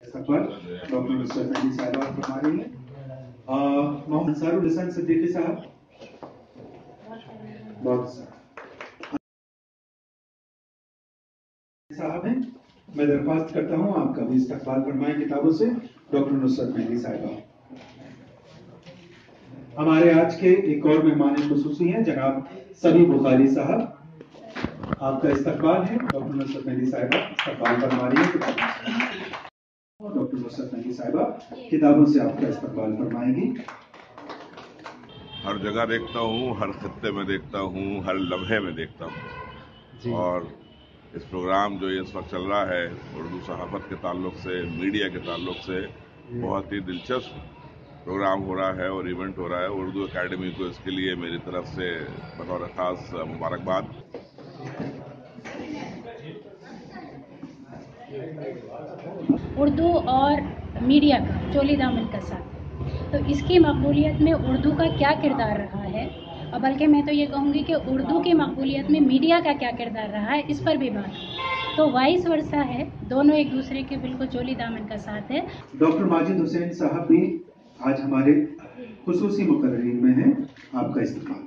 Doctor Nusrat mehndi साहिबा फरमा रही हैं। मोहम्मद अंसारुल हसन सिद्दीकी साहब, बहुत साहब हैं, मैं दरख्वास्त करता हूं आपका भी इस्तकबाल फरमाएं किताबों से। डॉक्टर नुसरत मेहंदी साहिबा। हमारे आज के एक और मेहमान खुसूसी हैं जनाब सभी बुखारी साहब, आपका इस्तकबाल है। डॉक्टर नुसरत मेहंदी साहिबा इस्तकबाल फरमा रही है किताबों से। डॉक्टर नुसरत मेहंदी साहिबा किताबों से आपका इस्तकबाल फरमाएंगी। हर जगह देखता हूँ, हर खत्ते में देखता हूँ, हर लम्हे में देखता हूँ। और इस प्रोग्राम जो इस वक्त चल रहा है उर्दू सहाफ़त के ताल्लुक से, मीडिया के ताल्लुक से, बहुत ही दिलचस्प प्रोग्राम हो रहा है और इवेंट हो रहा है। उर्दू एकेडमी को इसके लिए मेरी तरफ से बतौर ख़ास मुबारकबाद। उर्दू और मीडिया का चोली दामन का साथ, तो इसकी मकबूलियत में उर्दू का क्या किरदार रहा है, और बल्कि मैं तो ये कहूँगी कि उर्दू की मकबूलियत में मीडिया का क्या किरदार रहा है, इस पर भी बात तो वाइस वर्सा है। दोनों एक दूसरे के बिल्कुल चोली दामन का साथ है। डॉक्टर माजिद हुसैन साहब भी आज हमारे खुसूसी मुकर्रीन में हैं, आपका इस्तकबाल।